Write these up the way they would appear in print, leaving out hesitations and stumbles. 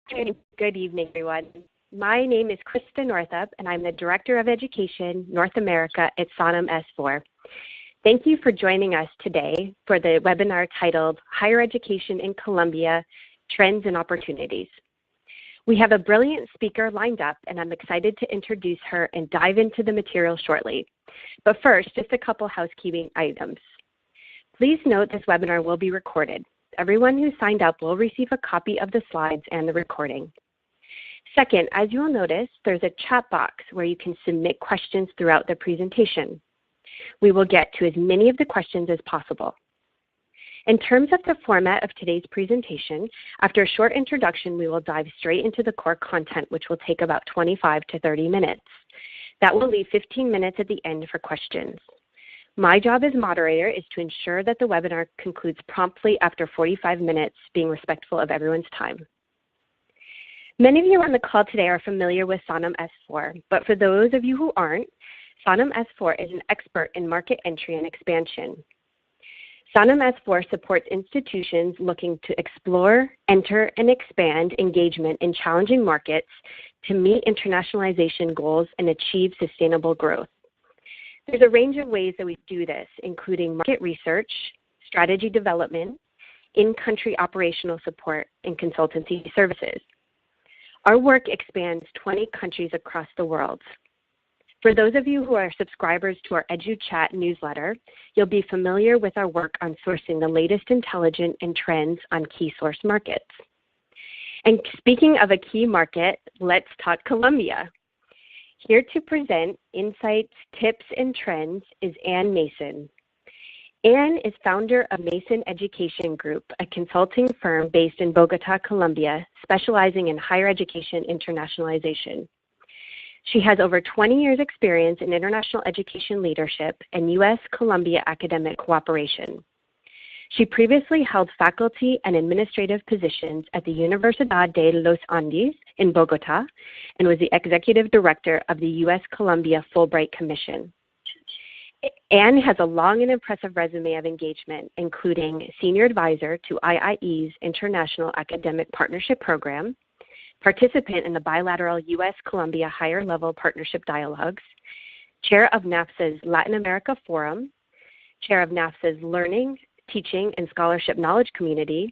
Good evening, everyone. My name is Krista Northup, and I'm the Director of Education, North America at Sannam S4. Thank you for joining us today for the webinar titled Higher Education in Colombia, Trends and Opportunities. We have a brilliant speaker lined up, and I'm excited to introduce her and dive into the material shortly. But first, just a couple housekeeping items. Please note this webinar will be recorded. Everyone who signed up will receive a copy of the slides and the recording. Second, as you will notice, there's a chat box where you can submit questions throughout the presentation. We will get to as many of the questions as possible. In terms of the format of today's presentation, after a short introduction, we will dive straight into the core content, which will take about 25 to 30 minutes. That will leave 15 minutes at the end for questions. My job as moderator is to ensure that the webinar concludes promptly after 45 minutes, being respectful of everyone's time. Many of you on the call today are familiar with Sannam S4, but for those of you who aren't, Sannam S4 is an expert in market entry and expansion. Sannam S4 supports institutions looking to explore, enter, and expand engagement in challenging markets to meet internationalization goals and achieve sustainable growth. There's a range of ways that we do this, including market research, strategy development, in-country operational support, and consultancy services. Our work expands 20 countries across the world. For those of you who are subscribers to our EduChat newsletter, you'll be familiar with our work on sourcing the latest intelligence and trends on key source markets. And speaking of a key market, let's talk Colombia. Here to present insights, tips, and trends is Ann Mason. Ann is founder of Mason Education Group, a consulting firm based in Bogota, Colombia, specializing in higher education internationalization. She has over 20 years' experience in international education leadership and U.S.-Colombia academic cooperation. She previously held faculty and administrative positions at the Universidad de los Andes in Bogota and was the executive director of the U.S.-Colombia Fulbright Commission. Ann has a long and impressive resume of engagement, including senior advisor to IIE's International Academic Partnership Program, participant in the bilateral U.S.-Colombia Higher Level Partnership Dialogues, chair of NAFSA's Latin America Forum, chair of NAFSA's Learning, Teaching, and Scholarship Knowledge Community,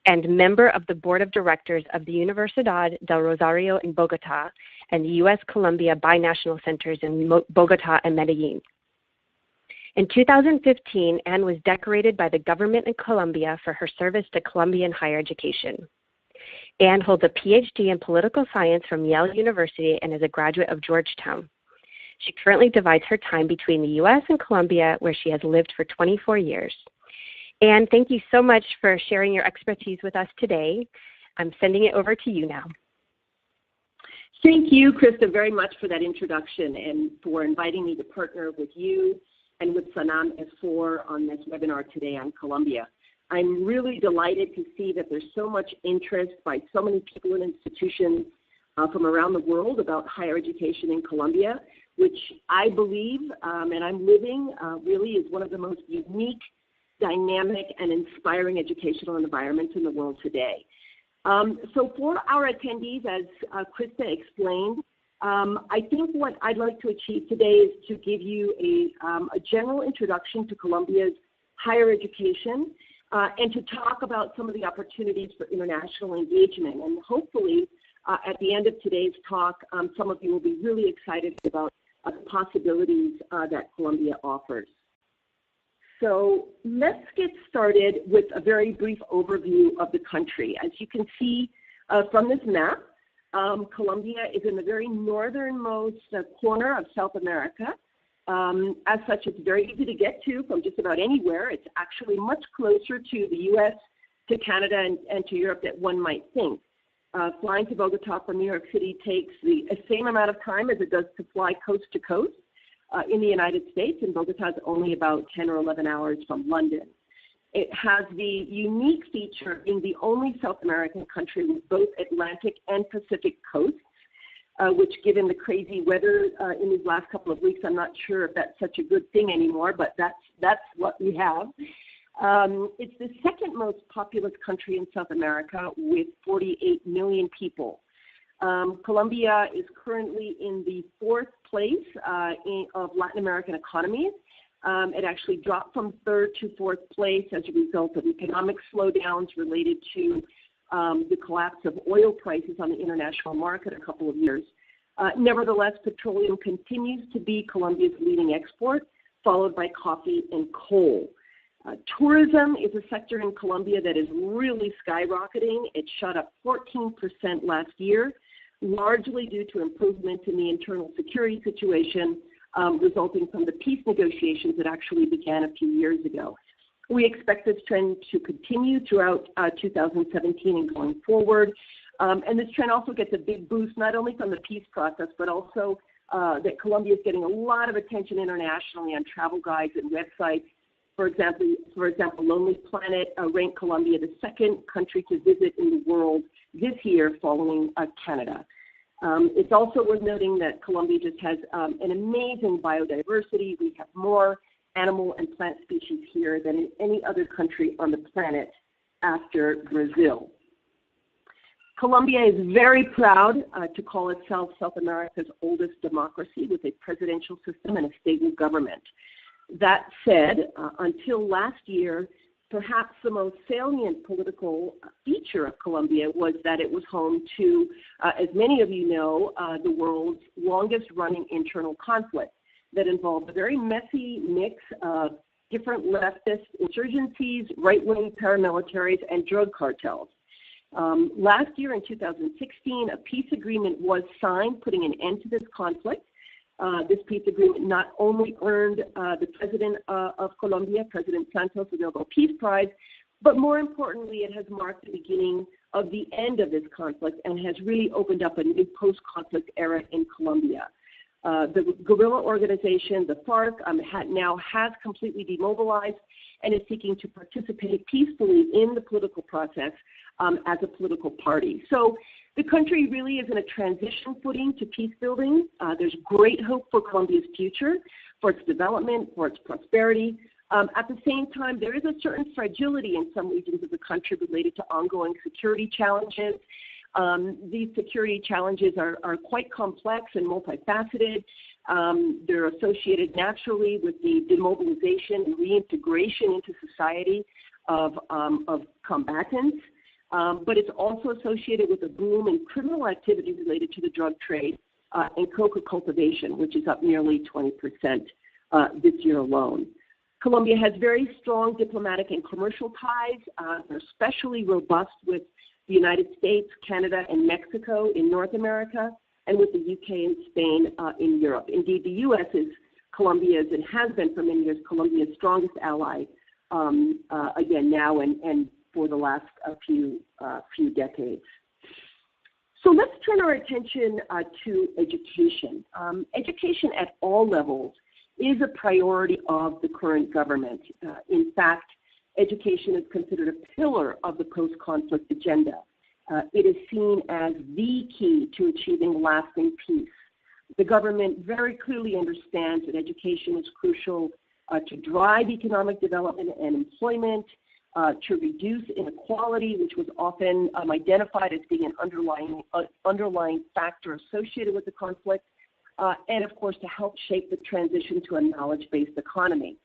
and member of the board of directors of the Universidad del Rosario in Bogota and the U.S.-Colombia Binational Centers in Bogota and Medellin. In 2015, Ann was decorated by the government in Colombia for her service to Colombian higher education. Ann holds a PhD in political science from Yale University and is a graduate of Georgetown. She currently divides her time between the U.S. and Colombia, where she has lived for 24 years. Ann, thank you so much for sharing your expertise with us today. I'm sending it over to you now. Thank you, Krista, very much for that introduction and for inviting me to partner with you and with Sannam S4 on this webinar today on Colombia. I'm really delighted to see that there's so much interest by so many people and institutions from around the world about higher education in Colombia, which I believe, and I'm living, really is one of the most unique, dynamic, and inspiring educational environments in the world today. So for our attendees, as Krista explained, I think what I'd like to achieve today is to give you a general introduction to Colombia's higher education and to talk about some of the opportunities for international engagement. And hopefully, at the end of today's talk, some of you will be really excited about the possibilities that Colombia offers. So let's get started with a very brief overview of the country. As you can see from this map, Colombia is in the very northernmost corner of South America. As such, it's very easy to get to from just about anywhere. It's actually much closer to the U.S., to Canada, and to Europe than one might think. Flying to Bogota from New York City takes the same amount of time as it does to fly coast to coast in the United States, and Bogota is only about 10 or 11 hours from London. It has the unique feature of being the only South American country with both Atlantic and Pacific coasts, which, given the crazy weather in these last couple of weeks, I'm not sure if that's such a good thing anymore, but that's what we have. It's the second most populous country in South America with 48 million people. Colombia is currently in the fourth place of Latin American economies. It actually dropped from third to fourth place as a result of economic slowdowns related to the collapse of oil prices on the international market a couple of years. Nevertheless, petroleum continues to be Colombia's leading export, followed by coffee and coal. Tourism is a sector in Colombia that is really skyrocketing. It shot up 14% last year, largely due to improvements in the internal security situation resulting from the peace negotiations that actually began a few years ago. We expect this trend to continue throughout 2017 and going forward. And this trend also gets a big boost not only from the peace process, but also that Colombia is getting a lot of attention internationally on travel guides and websites. For example, Lonely Planet ranked Colombia the second country to visit in the world this year, following Canada. It's also worth noting that Colombia just has an amazing biodiversity. We have more animal and plant species here than in any other country on the planet after Brazil. Colombia is very proud to call itself South America's oldest democracy with a presidential system and a stable government. That said, until last year, perhaps the most salient political feature of Colombia was that it was home to, as many of you know, the world's longest-running internal conflict that involved a very messy mix of different leftist insurgencies, right-wing paramilitaries, and drug cartels. Last year, in 2016, a peace agreement was signed putting an end to this conflict. This peace agreement not only earned the president of Colombia, President Santos, the Nobel Peace Prize, but more importantly, it has marked the beginning of the end of this conflict and has really opened up a new post-conflict era in Colombia. The guerrilla organization, the FARC, now has completely demobilized and is seeking to participate peacefully in the political process as a political party. So the country really is in a transition footing to peace building. There's great hope for Colombia's future, for its development, for its prosperity. At the same time, there is a certain fragility in some regions of the country related to ongoing security challenges. These security challenges are quite complex and multifaceted. They're associated naturally with the demobilization and reintegration into society of combatants. But it's also associated with a boom in criminal activity related to the drug trade and coca cultivation, which is up nearly 20% this year alone. Colombia has very strong diplomatic and commercial ties. They're especially robust with the United States, Canada, and Mexico in North America, and with the UK and Spain in Europe. Indeed, the U.S. is Colombia's, and has been for many years, Colombia's strongest ally, again now and for the last few decades. So let's turn our attention to education. Education at all levels is a priority of the current government. In fact, education is considered a pillar of the post-conflict agenda. It is seen as the key to achieving lasting peace. The government very clearly understands that education is crucial to drive economic development and employment, to reduce inequality, which was often identified as being an underlying factor associated with the conflict, and of course to help shape the transition to a knowledge-based economy.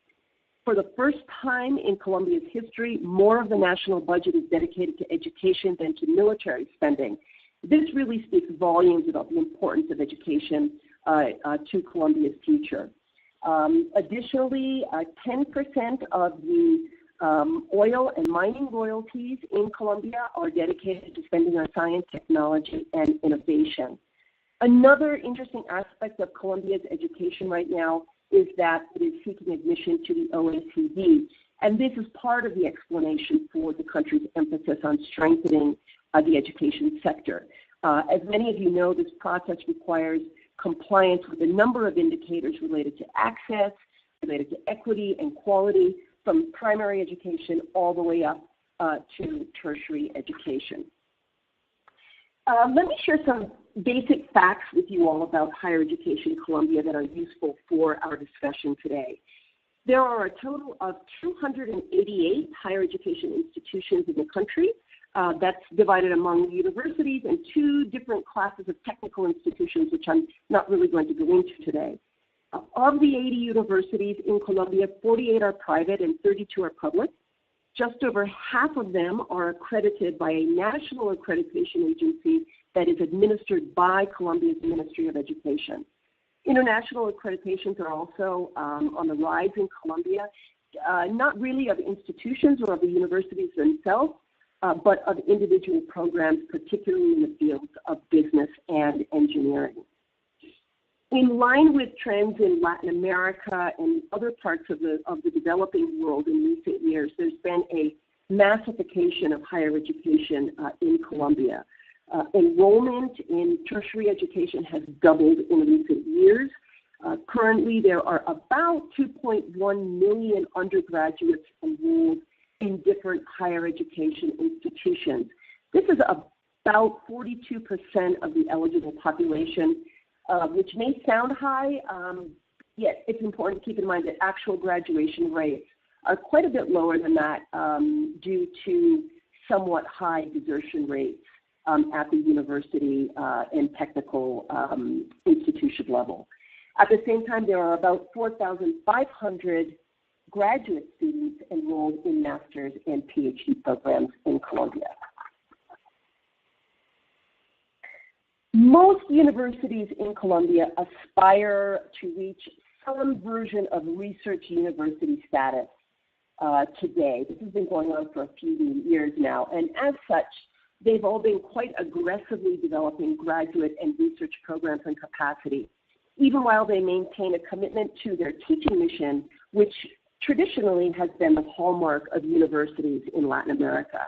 For the first time in Colombia's history, more of the national budget is dedicated to education than to military spending. This really speaks volumes about the importance of education to Colombia's future. Additionally, 10% of the oil and mining royalties in Colombia are dedicated to spending on science, technology, and innovation. Another interesting aspect of Colombia's education right now is that it is seeking admission to the OECD, and this is part of the explanation for the country's emphasis on strengthening the education sector. As many of you know, this process requires compliance with a number of indicators related to access, related to equity and quality, from primary education all the way up to tertiary education. Let me share some basic facts with you all about higher education in Colombia that are useful for our discussion today. There are a total of 288 higher education institutions in the country. That's divided among universities and two different classes of technical institutions, which I'm not really going to go into today. Of the 80 universities in Colombia, 48 are private and 32 are public. Just over half of them are accredited by a national accreditation agency that is administered by Colombia's Ministry of Education. International accreditations are also on the rise in Colombia, not really of institutions or of the universities themselves, but of individual programs, particularly in the fields of business and engineering. In line with trends in Latin America and other parts of the developing world in recent years, there's been a massification of higher education in Colombia. Enrollment in tertiary education has doubled in recent years. Currently, there are about 2.1 million undergraduates enrolled in different higher education institutions. This is about 42% of the eligible population, which may sound high, yet it's important to keep in mind that actual graduation rates are quite a bit lower than that due to somewhat high desertion rates at the university and technical institution level. At the same time, there are about 4,500 graduate students enrolled in master's and PhD programs in Colombia. Most universities in Colombia aspire to reach some version of research university status today. This has been going on for a few years now, and as such, they've all been quite aggressively developing graduate and research programs and capacity, even while they maintain a commitment to their teaching mission, which traditionally has been the hallmark of universities in Latin America.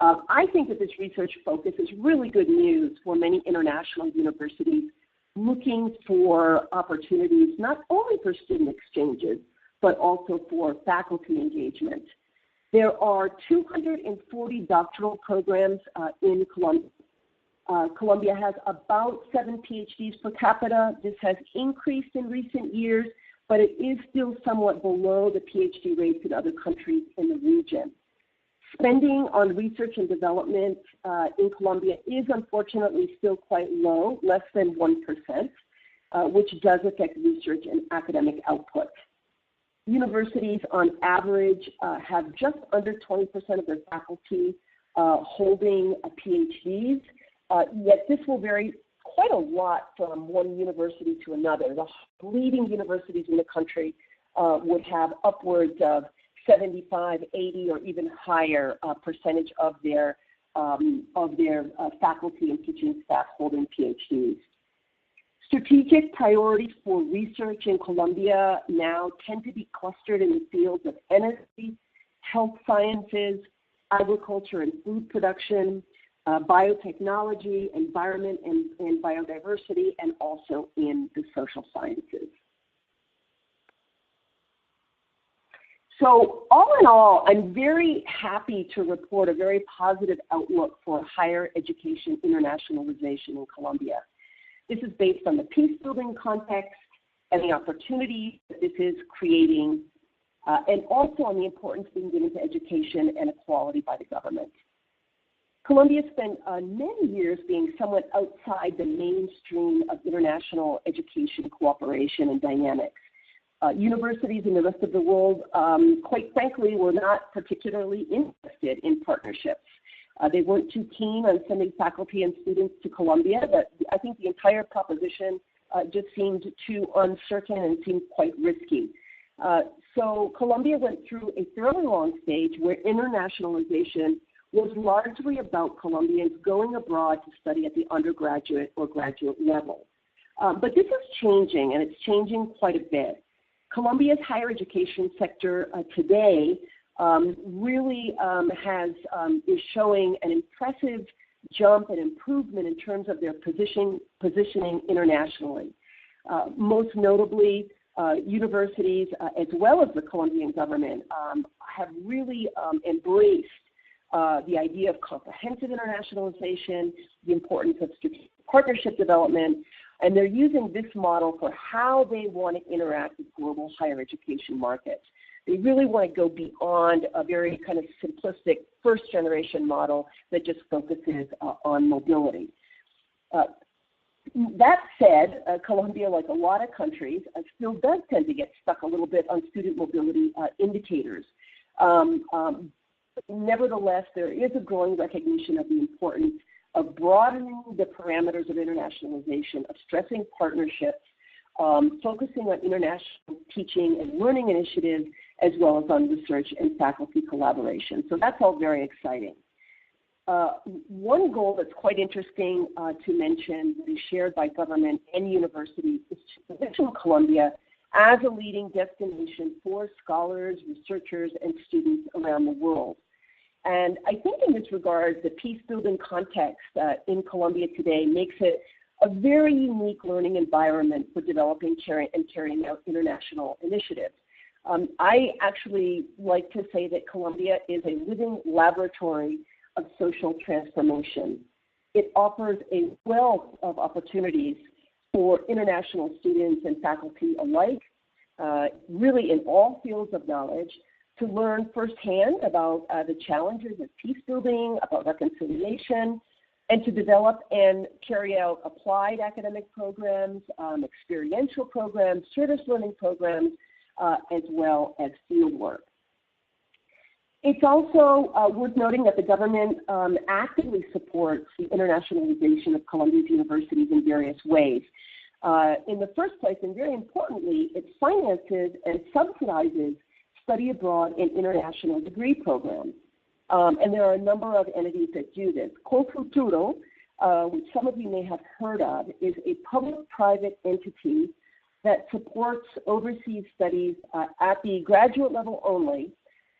I think that this research focus is really good news for many international universities looking for opportunities not only for student exchanges, but also for faculty engagement. There are 240 doctoral programs in Colombia. Colombia has about 7 PhDs per capita. This has increased in recent years, but it is still somewhat below the PhD rates in other countries in the region. Spending on research and development in Colombia is unfortunately still quite low, less than 1%, which does affect research and academic output. Universities on average have just under 20% of their faculty holding PhDs, yet this will vary quite a lot from one university to another. The leading universities in the country would have upwards of 75, 80, or even higher percentage of their faculty and teaching staff holding PhDs. Strategic priorities for research in Colombia now tend to be clustered in the fields of energy, health sciences, agriculture and food production, biotechnology, environment and biodiversity, and also in the social sciences. So all in all, I'm very happy to report a very positive outlook for higher education internationalization in Colombia. This is based on the peace-building context and the opportunities that this is creating, and also on the importance being given to education and equality by the government. Colombia spent many years being somewhat outside the mainstream of international education cooperation and dynamics. Universities in the rest of the world, quite frankly, were not particularly interested in partnerships. They weren't too keen on sending faculty and students to Colombia, but I think the entire proposition just seemed too uncertain and seemed quite risky. So Colombia went through a fairly long stage where internationalization was largely about Colombians going abroad to study at the undergraduate or graduate level. But this is changing, and it's changing quite a bit. Colombia's higher education sector today really is showing an impressive jump and improvement in terms of their positioning internationally. Most notably, universities as well as the Colombian government have really embraced the idea of comprehensive internationalization, the importance of strategic partnership development, And they're using this model for how they want to interact with global higher education markets. They really want to go beyond a very kind of simplistic first-generation model that just focuses on mobility. That said, Colombia, like a lot of countries, still does tend to get stuck a little bit on student mobility indicators. Nevertheless, there is a growing recognition of the importance of broadening the parameters of internationalization, of stressing partnerships, focusing on international teaching and learning initiatives, as well as on research and faculty collaboration. So that's all very exciting. One goal that's quite interesting to mention that is shared by government and universities is to position Colombia as a leading destination for scholars, researchers, and students around the world. And I think in this regard, the peace-building context in Colombia today makes it a very unique learning environment for developing and carrying out international initiatives. I actually like to say that Colombia is a living laboratory of social transformation. It offers a wealth of opportunities for international students and faculty alike, really in all fields of knowledge, to learn firsthand about the challenges of peace building, about reconciliation, and to develop and carry out applied academic programs, experiential programs, service learning programs, as well as fieldwork. It's also worth noting that the government actively supports the internationalization of Colombia's universities in various ways. In the first place, and very importantly, it finances and subsidizes study abroad in international degree programs. And there are a number of entities that do this. Colfuturo, which some of you may have heard of, is a public-private entity that supports overseas studies at the graduate level only.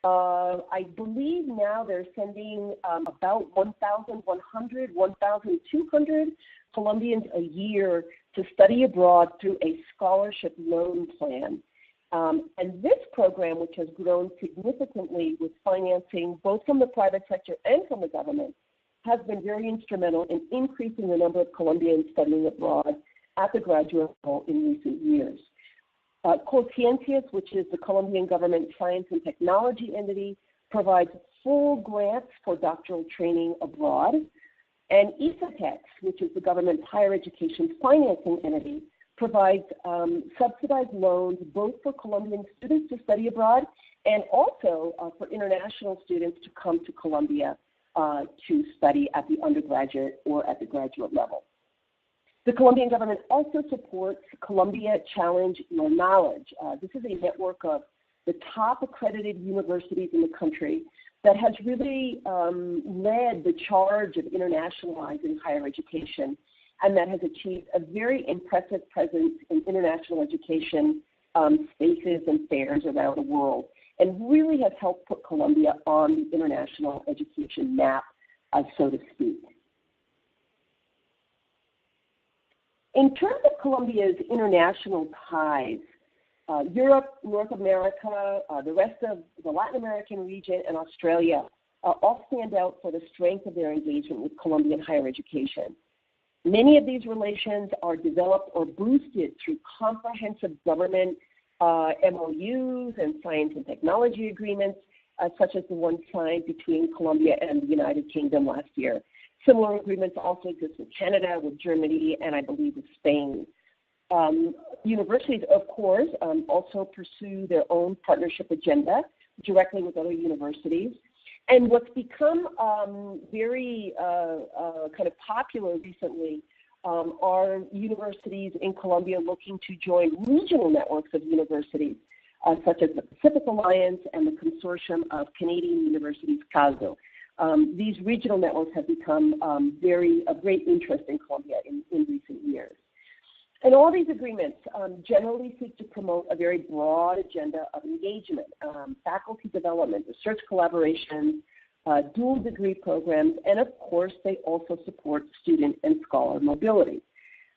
I believe now they're sending about 1,100, 1,200 Colombians a year to study abroad through a scholarship loan plan. And this program, which has grown significantly with financing both from the private sector and from the government, has been very instrumental in increasing the number of Colombians studying abroad at the graduate level in recent years. Colciencias, which is the Colombian government science and technology entity, provides full grants for doctoral training abroad. And ISATEX, which is the government's higher education financing entity, provides subsidized loans both for Colombian students to study abroad and also for international students to come to Colombia to study at the undergraduate or at the graduate level. The Colombian government also supports Colombia Challenge Your Knowledge. This is a network of the top accredited universities in the country that has really led the charge of internationalizing higher education, and that has achieved a very impressive presence in international education spaces and fairs around the world, and really has helped put Colombia on the international education map, so to speak. In terms of Colombia's international ties, Europe, North America, the rest of the Latin American region, and Australia all stand out for the strength of their engagement with Colombian higher education. Many of these relations are developed or boosted through comprehensive government MOUs and science and technology agreements, such as the one signed between Colombia and the United Kingdom last year. Similar agreements also exist with Canada, with Germany, and I believe with Spain. Universities, of course, also pursue their own partnership agenda directly with other universities. And what's become very kind of popular recently are universities in Colombia looking to join regional networks of universities, such as the Pacific Alliance and the Consortium of Canadian Universities, CASO. These regional networks have become of great interest in Colombia in recent years. And all these agreements generally seek to promote a very broad agenda of engagement, faculty development, research collaboration, dual degree programs, and of course, they also support student and scholar mobility.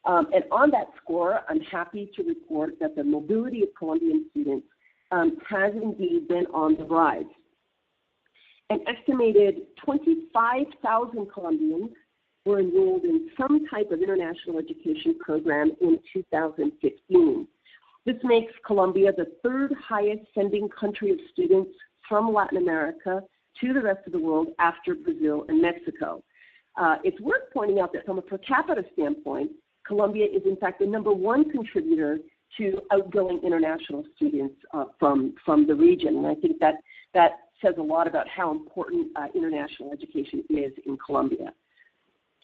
And on that score, I'm happy to report that the mobility of Colombian students has indeed been on the rise. An estimated 25,000 Colombians were enrolled in some type of international education program in 2015. This makes Colombia the third highest sending country of students from Latin America to the rest of the world after Brazil and Mexico. It's worth pointing out that from a per capita standpoint, Colombia is in fact the #1 contributor to outgoing international students from the region. And I think that says a lot about how important international education is in Colombia.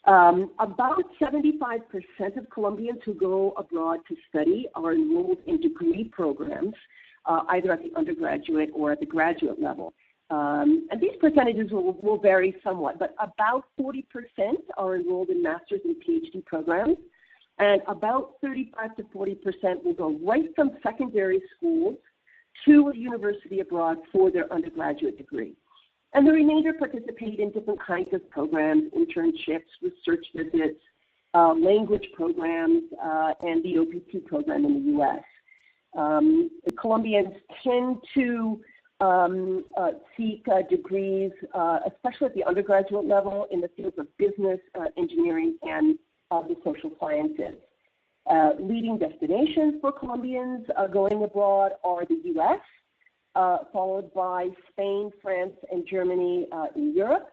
About 75% of Colombians who go abroad to study are enrolled in degree programs, either at the undergraduate or at the graduate level. And these percentages will vary somewhat, but about 40% are enrolled in master's and PhD programs, and about 35 to 40% will go right from secondary schools to a university abroad for their undergraduate degree. And the remainder participate in different kinds of programs, internships, research visits, language programs, and the OPT program in the U.S. The Colombians tend to seek degrees, especially at the undergraduate level, in the fields of business, engineering, and the social sciences. Leading destinations for Colombians going abroad are the U.S., followed by Spain, France, and Germany in Europe,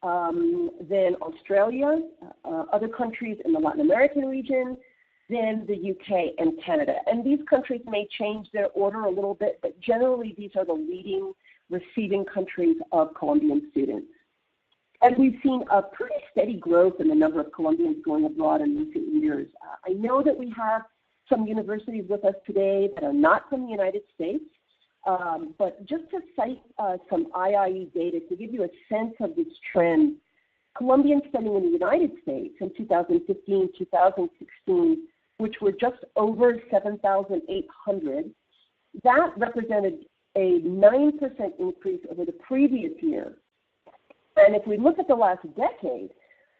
then Australia, other countries in the Latin American region, then the UK and Canada. And these countries may change their order a little bit, but generally these are the leading receiving countries of Colombian students. And we've seen a pretty steady growth in the number of Colombians going abroad in recent years. I know that we have some universities with us today that are not from the United States, but just to cite some IIE data to give you a sense of this trend, Colombians studying in the United States in 2015, 2016, which were just over 7,800, that represented a 9% increase over the previous year. And if we look at the last decade,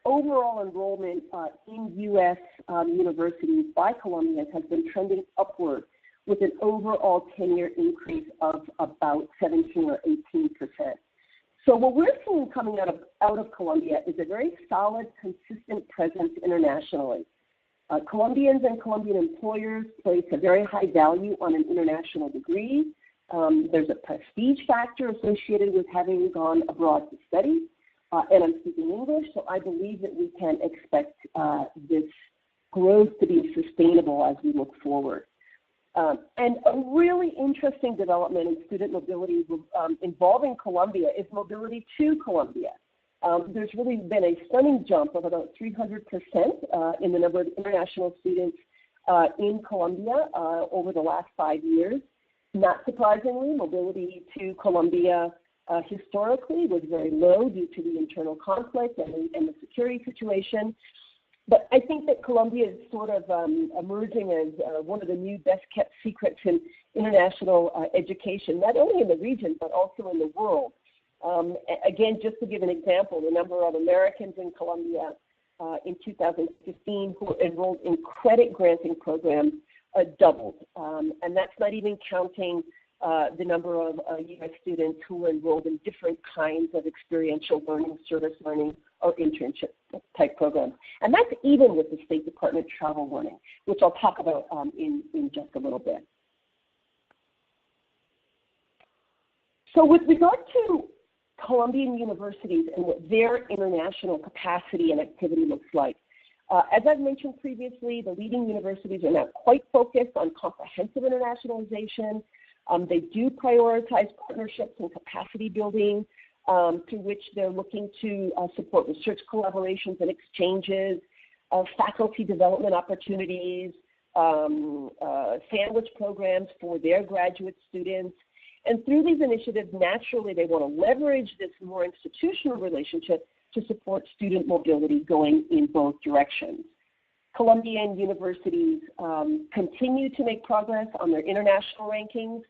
overall enrollment in U.S. Universities by Colombians has been trending upward with an overall 10-year increase of about 17 or 18%. So what we're seeing coming out of Colombia is a very solid, consistent presence internationally. Colombians and Colombian employers place a very high value on an international degree. There's a prestige factor associated with having gone abroad to study, and I'm speaking English, so I believe that we can expect this growth to be sustainable as we look forward. And a really interesting development in student mobility involving Colombia is mobility to Colombia. There's really been a stunning jump of about 300% in the number of international students in Colombia over the last 5 years. Not surprisingly, mobility to Colombia historically was very low due to the internal conflict and the security situation. But I think that Colombia is sort of emerging as one of the new best-kept secrets in international education, not only in the region, but also in the world. Again, just to give an example, the number of Americans in Colombia in 2015 who were enrolled in credit granting programs doubled. And that's not even counting the number of U.S. students who were enrolled in different kinds of experiential learning, service learning, or internship type programs. And that's even with the State Department travel warning, which I'll talk about in just a little bit. So with regard to Colombian universities and what their international capacity and activity looks like, as I've mentioned previously, the leading universities are now quite focused on comprehensive internationalization. They do prioritize partnerships and capacity building, through which they're looking to support research collaborations and exchanges, faculty development opportunities, sandwich programs for their graduate students. And through these initiatives, naturally, they want to leverage this more institutional relationship to support student mobility going in both directions. Colombian universities continue to make progress on their international rankings.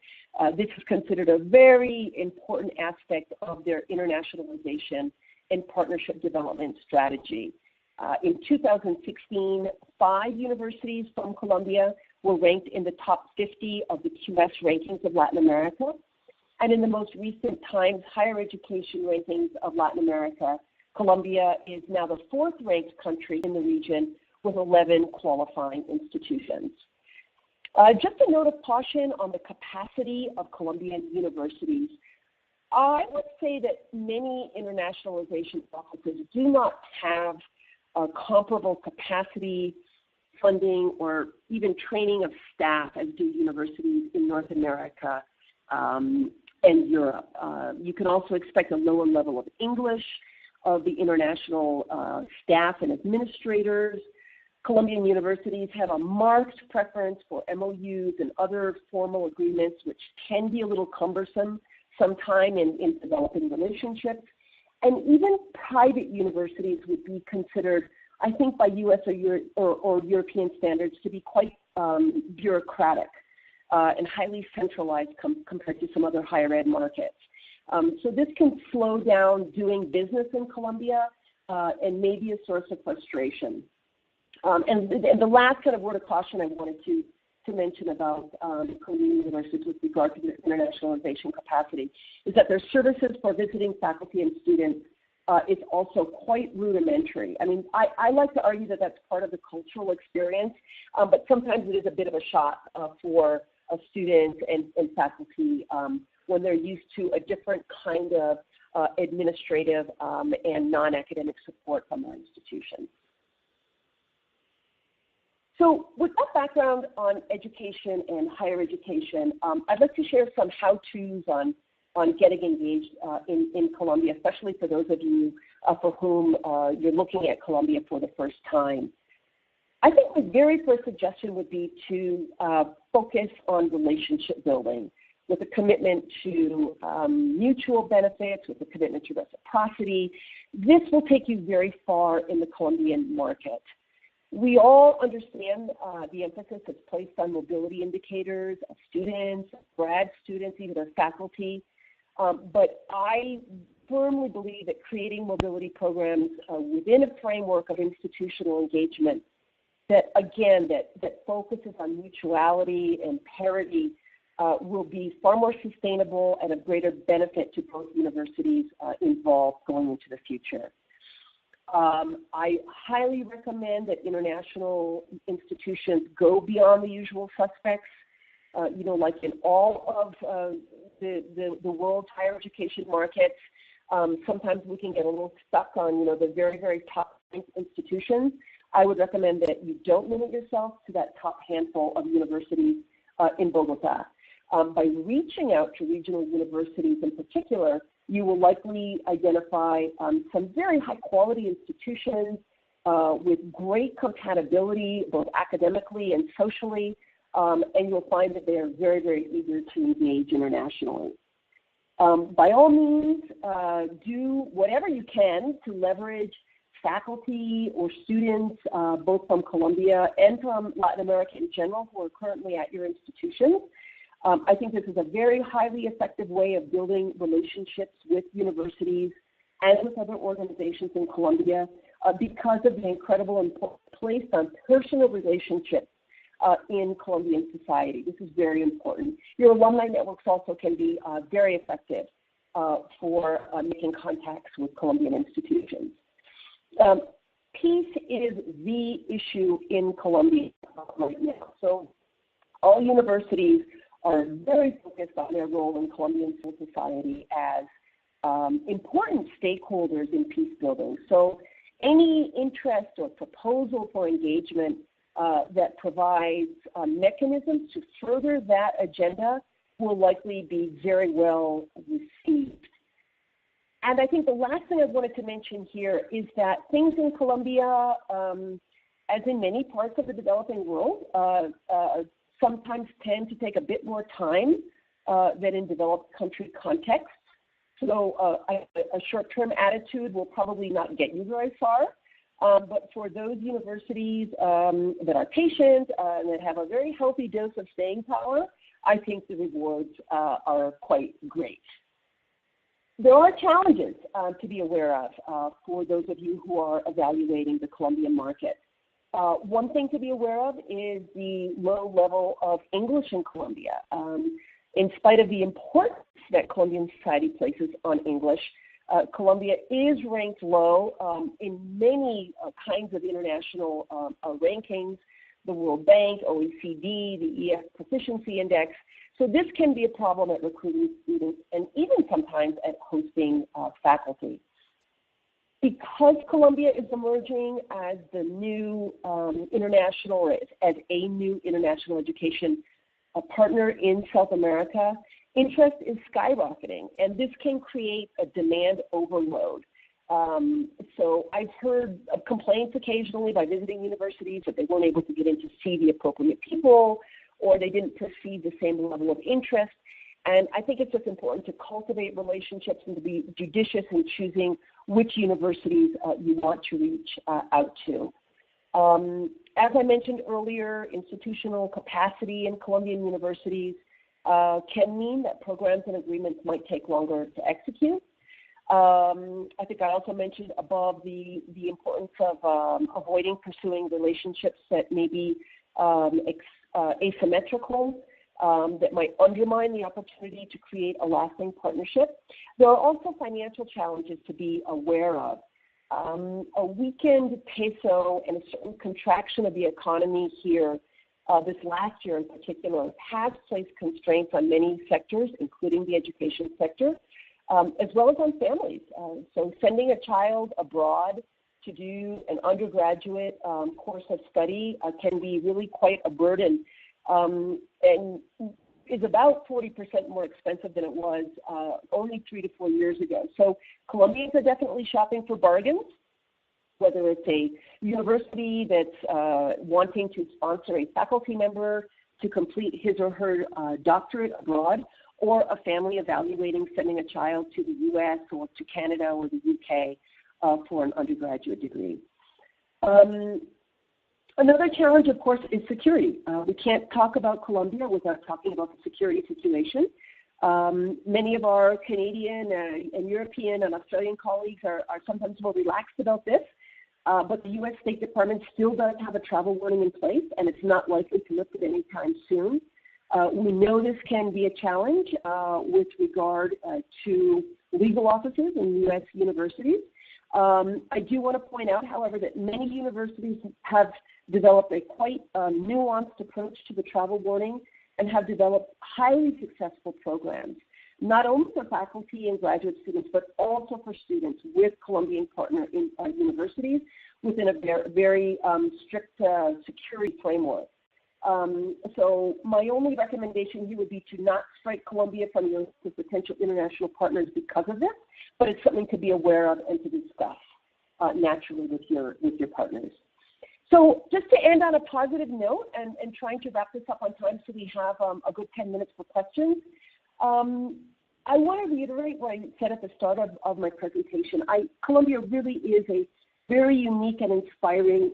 This is considered a very important aspect of their internationalization and partnership development strategy. In 2016, 5 universities from Colombia were ranked in the top 50 of the QS rankings of Latin America. And in the most recent Times Higher Education rankings of Latin America, Colombia is now the fourth-ranked country in the region with 11 qualifying institutions. Just a note of caution on the capacity of Colombian universities. I would say that many internationalization offices do not have comparable capacity, funding, or even training of staff as do universities in North America and Europe. You can also expect a lower level of English of the international staff and administrators. Colombian universities have a marked preference for MOUs and other formal agreements, which can be a little cumbersome sometime in developing relationships. And even private universities would be considered, I think, by U.S. or European standards to be quite bureaucratic and highly centralized compared to some other higher ed markets. So this can slow down doing business in Colombia and may be a source of frustration. And the last kind of word of caution I wanted to mention about Colombian universities with regard to their internationalization capacity is that their services for visiting faculty and students is also quite rudimentary. I mean, I like to argue that that's part of the cultural experience, but sometimes it is a bit of a shock for students and faculty when they're used to a different kind of administrative and non-academic support from our institutions. So with that background on education and higher education, I'd like to share some how-tos on getting engaged in Colombia, especially for those of you for whom you're looking at Colombia for the first time. I think the very first suggestion would be to focus on relationship building with a commitment to mutual benefits, with a commitment to reciprocity. This will take you very far in the Colombian market. We all understand the emphasis that's placed on mobility indicators of students, grad students, even their faculty. But I firmly believe that creating mobility programs within a framework of institutional engagement that focuses on mutuality and parity will be far more sustainable and of greater benefit to both universities involved going into the future. I highly recommend that international institutions go beyond the usual suspects. Like in all of the world's higher education markets, sometimes we can get a little stuck on, the very, very top institutions. I would recommend that you don't limit yourself to that top handful of universities in Bogota. By reaching out to regional universities in particular, you will likely identify some very high-quality institutions with great compatibility, both academically and socially, and you'll find that they are very, very eager to engage internationally. By all means, do whatever you can to leverage faculty or students, both from Colombia and from Latin America in general, who are currently at your institutions. I think this is a very highly effective way of building relationships with universities and with other organizations in Colombia because of the incredible importance placed on personal relationships in Colombian society. This is very important. Your alumni networks also can be very effective for making contacts with Colombian institutions. Peace is the issue in Colombia right now. So all universities are very focused on their role in Colombian civil society as important stakeholders in peace building. So any interest or proposal for engagement that provides mechanisms to further that agenda will likely be very well received. And I think the last thing I wanted to mention here is that things in Colombia, as in many parts of the developing world, sometimes tend to take a bit more time than in developed country contexts. So a short-term attitude will probably not get you very far. But for those universities that are patient and that have a very healthy dose of staying power, I think the rewards are quite great. There are challenges to be aware of for those of you who are evaluating the Colombian market. One thing to be aware of is the low level of English in Colombia. In spite of the importance that Colombian society places on English, Colombia is ranked low in many kinds of international rankings, the World Bank, OECD, the EF Proficiency Index. So this can be a problem at recruiting students and even sometimes at hosting faculty. Because Colombia is emerging as the new international, as a new international education partner in South America, interest is skyrocketing, and this can create a demand overload. So I've heard of complaints occasionally by visiting universities that they weren't able to get in to see the appropriate people, or they didn't perceive the same level of interest. And I think it's just important to cultivate relationships and to be judicious in choosing which universities you want to reach out to. As I mentioned earlier, institutional capacity in Colombian universities can mean that programs and agreements might take longer to execute. I think I also mentioned above the importance of avoiding pursuing relationships that may be asymmetrical, that might undermine the opportunity to create a lasting partnership. There are also financial challenges to be aware of. A weakened peso and a certain contraction of the economy here this last year in particular has placed constraints on many sectors, including the education sector, as well as on families. So sending a child abroad to do an undergraduate course of study can be really quite a burden, and is about 40% more expensive than it was only 3 to 4 years ago. So Colombians are definitely shopping for bargains, whether it's a university that's wanting to sponsor a faculty member to complete his or her doctorate abroad, or a family evaluating sending a child to the U.S. or to Canada or the U.K. For an undergraduate degree. Another challenge, of course, is security. We can't talk about Colombia without talking about the security situation. Many of our Canadian and European and Australian colleagues are sometimes more relaxed about this, but the U.S. State Department still does have a travel warning in place, and it's not likely to lift it anytime soon. We know this can be a challenge with regard to legal offices in U.S. universities. I do want to point out, however, that many universities have developed a quite nuanced approach to the travel warning and have developed highly successful programs, not only for faculty and graduate students, but also for students with Colombian partner universities within a very strict security framework. So my only recommendation here would be to not strike Colombia from your list of potential international partners because of this, but it's something to be aware of and to discuss naturally with your partners. So just to end on a positive note and trying to wrap this up on time so we have a good 10 minutes for questions, I want to reiterate what I said at the start of my presentation. Colombia really is a very unique and inspiring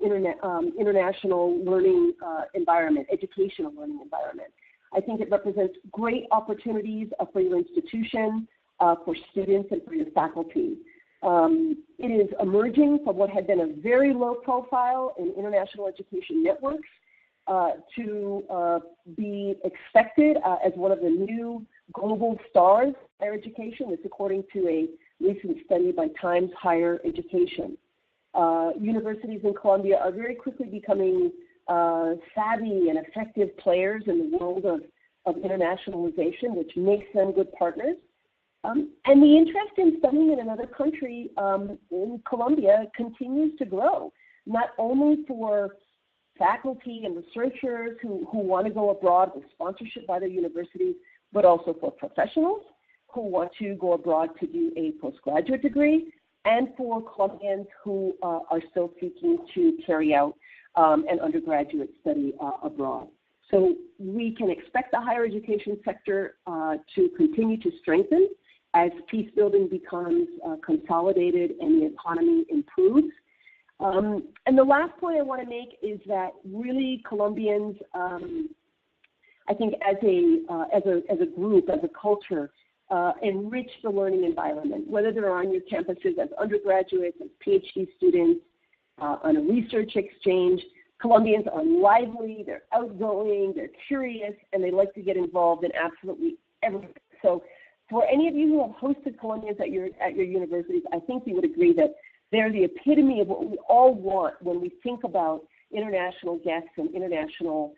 international learning environment, educational learning environment. I think it represents great opportunities for your institution, for students, and for your faculty. It is emerging from what had been a very low profile in international education networks to be expected as one of the new global stars in higher education. This according to a recent study by Times Higher Education. Universities in Colombia are very quickly becoming savvy and effective players in the world of internationalization, which makes them good partners. And the interest in studying in another country in Colombia continues to grow, not only for faculty and researchers who want to go abroad with sponsorship by their universities, but also for professionals who want to go abroad to do a postgraduate degree, and for Colombians who are still seeking to carry out an undergraduate study abroad. So we can expect the higher education sector to continue to strengthen as peace building becomes consolidated and the economy improves. And the last point I want to make is that really Colombians, I think as a group, as a culture, enrich the learning environment, whether they're on your campuses as undergraduates, as PhD students, on a research exchange. Colombians are lively, they're outgoing, they're curious, and they like to get involved in absolutely everything. So For any of you who have hosted Colombians at your universities, I think you would agree that they're the epitome of what we all want when we think about international guests and international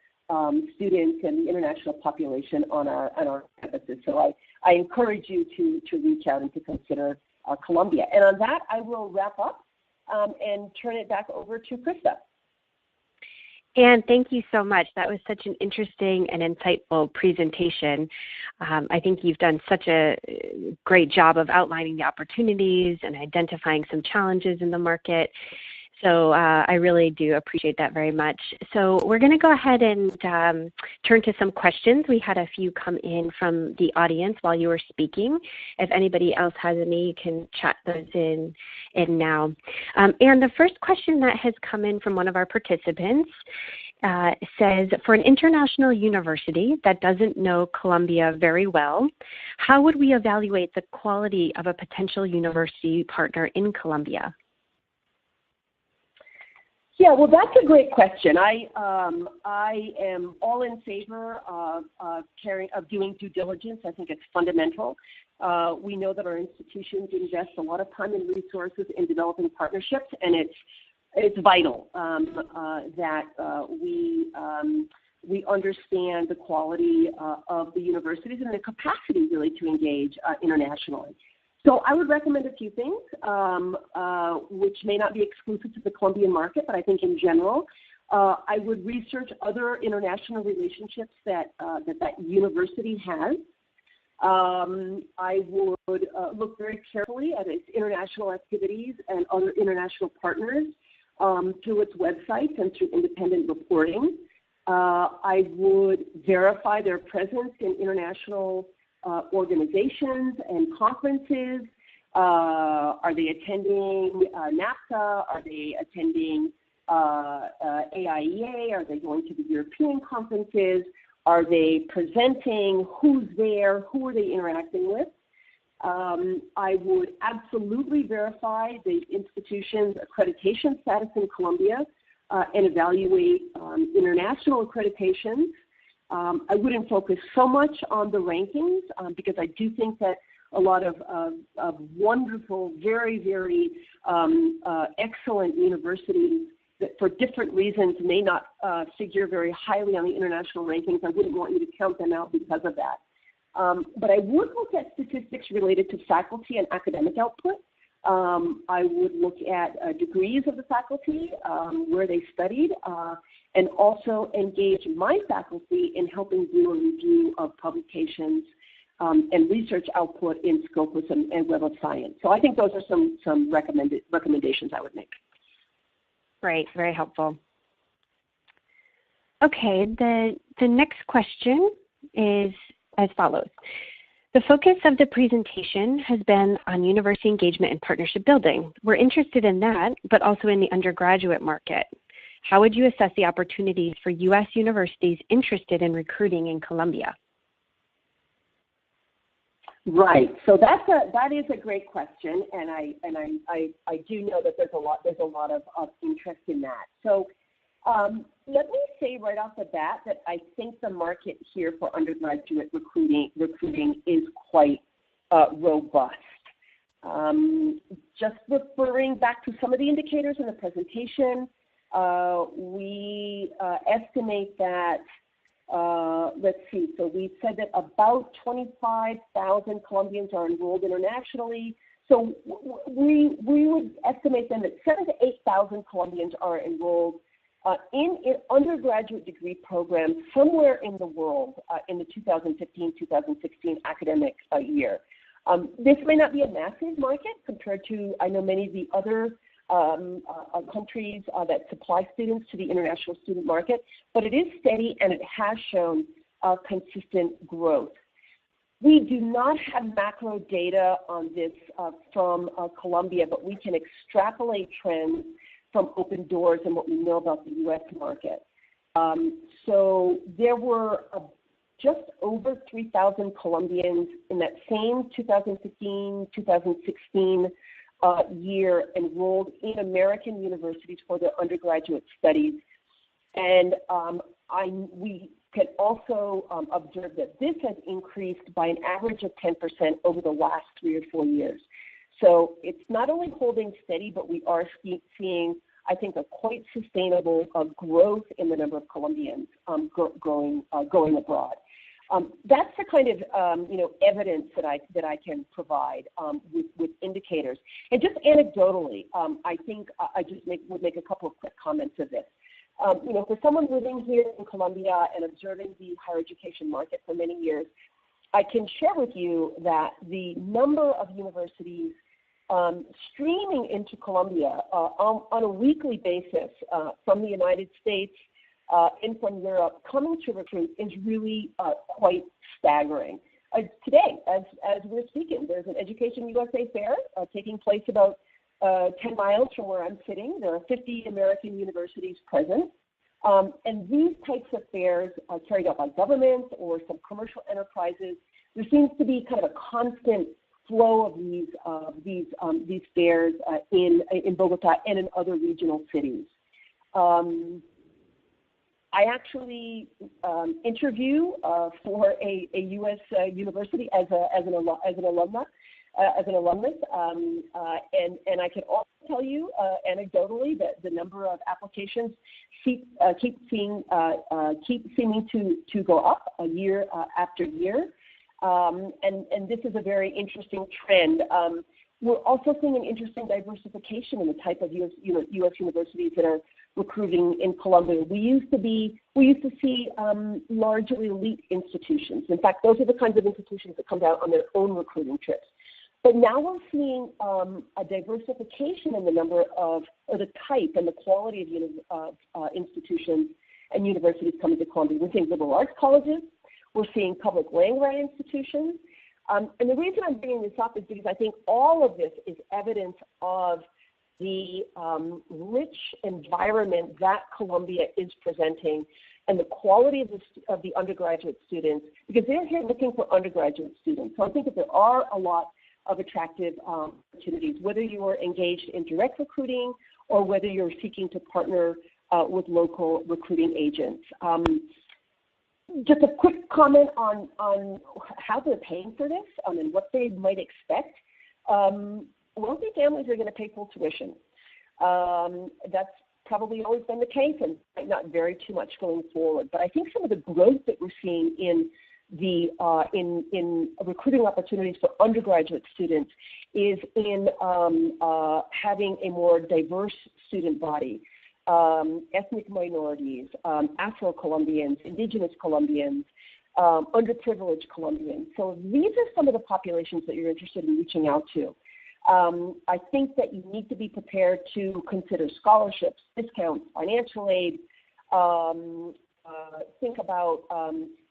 students and the international population on our campuses. So I encourage you to reach out and to consider Colombia. And on that, I will wrap up and turn it back over to Krista. Anne, thank you so much. That was such an interesting and insightful presentation. I think you've done such a great job of outlining the opportunities and identifying some challenges in the market. So I really do appreciate that very much. So we're going to go ahead and turn to some questions. We had a few come in from the audience while you were speaking. If anybody else has any, you can chat those in now. And the first question that has come in from one of our participants says, for an international university that doesn't know Colombia very well, how would we evaluate the quality of a potential university partner in Colombia? Yeah, well, that's a great question. I am all in favor of doing due diligence. I think it's fundamental. We know that our institutions invest a lot of time and resources in developing partnerships, and it's vital that we understand the quality of the universities and the capacity really to engage internationally. So I would recommend a few things, which may not be exclusive to the Colombian market, but I think in general, I would research other international relationships that university has. I would look very carefully at its international activities and other international partners through its website and through independent reporting. I would verify their presence in international organizations and conferences. Are they attending NAFTA? Are they attending AIEA? Are they going to the European conferences? Are they presenting? Who's there? Who are they interacting with? I would absolutely verify the institution's accreditation status in Colombia and evaluate international accreditations. I wouldn't focus so much on the rankings because I do think that a lot of wonderful, very, very excellent universities that for different reasons may not figure very highly on the international rankings. I wouldn't want you to count them out because of that. But I would look at statistics related to faculty and academic output. I would look at degrees of the faculty, where they studied, and also engage my faculty in helping do a review of publications and research output in Scopus and Web of Science. So I think those are some recommendations I would make. Great, very helpful. Okay, the next question is as follows. The focus of the presentation has been on university engagement and partnership building. We're interested in that, but also in the undergraduate market. How would you assess the opportunities for U.S. universities interested in recruiting in Colombia? Right. So that is a great question, and I do know that there's a lot of interest in that. So let me say right off the bat that I think the market here for undergraduate recruiting is quite robust. Just referring back to some of the indicators in the presentation, we estimate that, let's see, so we said that about 25,000 Colombians are enrolled internationally. So we would estimate then that 7,000 to 8,000 Colombians are enrolled in undergraduate degree programs somewhere in the world in the 2015-2016 academic year. This may not be a massive market compared to, I know, many of the other countries that supply students to the international student market, but it is steady and it has shown consistent growth. We do not have macro data on this from Colombia, but we can extrapolate trends from open doors and what we know about the U.S. market. So there were just over 3,000 Colombians in that same 2015-2016 year enrolled in American universities for their undergraduate studies. And we can also observe that this has increased by an average of 10% over the last 3 or 4 years. So it's not only holding steady, but we are seeing, I think, a quite sustainable growth in the number of Colombians going abroad. That's the kind of evidence that I can provide with indicators. And just anecdotally, I think I just would make a couple of quick comments of this. For someone living here in Colombia and observing the higher education market for many years, I can share with you that the number of universities streaming into Colombia on a weekly basis from the United States and from Europe coming to recruit is really quite staggering. Today, as we're speaking, there's an Education USA fair taking place about 10 miles from where I'm sitting. There are 50 American universities present. And these types of fairs are carried out by governments or some commercial enterprises. There seems to be kind of a constant flow of these fairs in Bogota and in other regional cities. I actually interview for a U.S. university as an alumnus, and I can also tell you anecdotally that the number of applications keep seeming to go up year after year, and this is a very interesting trend. We're also seeing an interesting diversification in the type of U.S. universities that are recruiting in Colombia. We used to see largely elite institutions. In fact, those are the kinds of institutions that come out on their own recruiting trips. But now we're seeing a diversification in the number of, or the type and the quality of institutions and universities coming to Colombia. We're seeing liberal arts colleges. We're seeing public land-grant institutions. And the reason I'm bringing this up is because I think all of this is evidence of the rich environment that Colombia is presenting and the quality of the undergraduate students, because they're here looking for undergraduate students. So I think that there are a lot of attractive opportunities, whether you are engaged in direct recruiting or whether you're seeking to partner with local recruiting agents. Just a quick comment on how they're paying for this and what they might expect. Wealthy families are going to pay full tuition. That's probably always been the case and might not vary too much going forward. But I think some of the growth that we're seeing in recruiting opportunities for undergraduate students is in having a more diverse student body. Ethnic minorities, Afro-Colombians, indigenous Colombians, underprivileged Colombians. So these are some of the populations that you're interested in reaching out to. I think that you need to be prepared to consider scholarships, discounts, financial aid, think about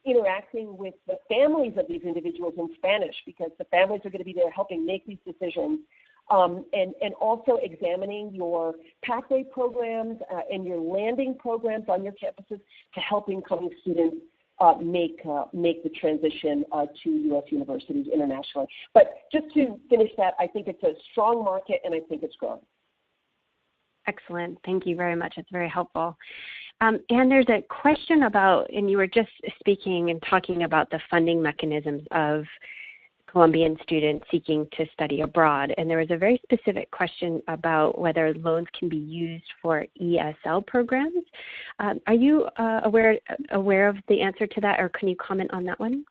interacting with the families of these individuals in Spanish, because the families are going to be there helping make these decisions. And also examining your pathway programs and your landing programs on your campuses to help incoming students make the transition to U.S. universities internationally. But just to finish that, I think it's a strong market and I think it's growing. Excellent. Thank you very much. It's very helpful. And there's a question about, and you were just speaking and talking about the funding mechanisms of Colombian students seeking to study abroad. And there was a very specific question about whether loans can be used for ESL programs. Are you aware of the answer to that, or can you comment on that one?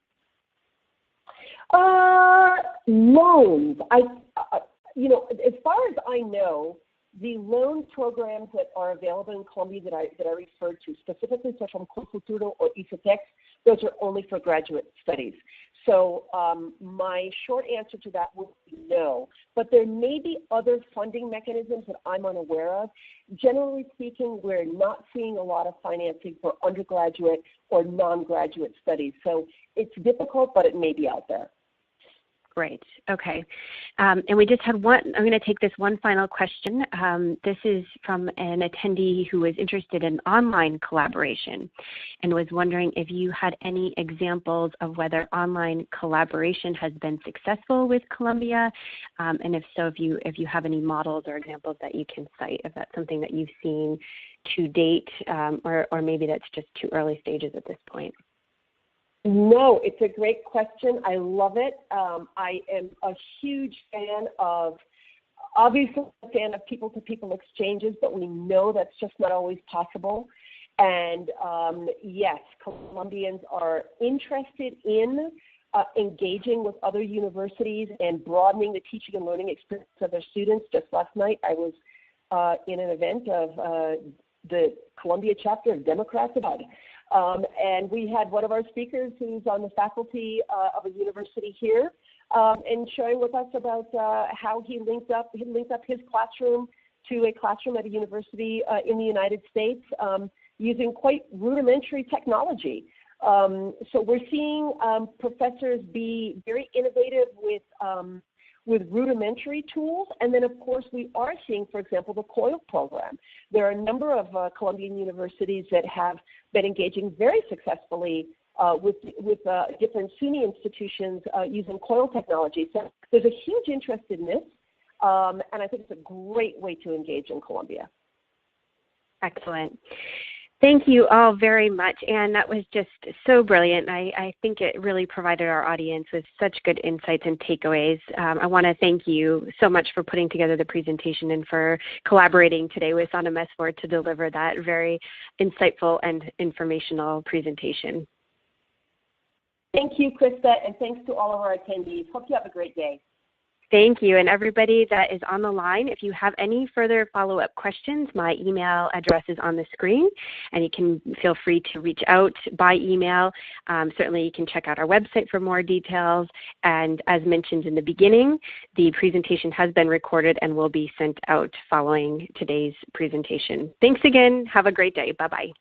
Loans. As far as I know, the loan programs that are available in Colombia that I referred to, specifically such from Futuro or ICETEX, those are only for graduate studies. So my short answer to that would be no. But there may be other funding mechanisms that I'm unaware of. Generally speaking, we're not seeing a lot of financing for undergraduate or non-graduate studies. So it's difficult, but it may be out there. Great. Okay. And we just had one. I'm going to take this one final question. This is from an attendee who was interested in online collaboration and was wondering if you had any examples of whether online collaboration has been successful with Colombia, and if so, if you have any models or examples that you can cite, if that's something that you've seen to date, or maybe that's just too early stages at this point? No, it's a great question. I love it. I am a huge fan of, obviously a fan of people-to-people exchanges, but we know that's just not always possible. And yes, Colombians are interested in engaging with other universities and broadening the teaching and learning experience of their students. Just last night, I was in an event of the Colombia chapter of Democrats Abroad. And we had one of our speakers who's on the faculty of a university here and sharing with us about how he linked up his classroom to a classroom at a university in the United States using quite rudimentary technology. So we're seeing professors be very innovative with rudimentary tools. And then, of course, we are seeing, for example, the COIL program. There are a number of Colombian universities that have been engaging very successfully with different SUNY institutions using COIL technology. So there's a huge interest in this, and I think it's a great way to engage in Colombia. Excellent. Thank you all very much, Anne. That was just so brilliant. I think it really provided our audience with such good insights and takeaways. I want to thank you so much for putting together the presentation and for collaborating today with Sannam S4 to deliver that very insightful and informational presentation. Thank you, Krista, and thanks to all of our attendees. Hope you have a great day. Thank you. And everybody that is on the line, if you have any further follow-up questions, my email address is on the screen, and you can feel free to reach out by email. Certainly, you can check out our website for more details. And as mentioned in the beginning, the presentation has been recorded and will be sent out following today's presentation. Thanks again. Have a great day. Bye-bye.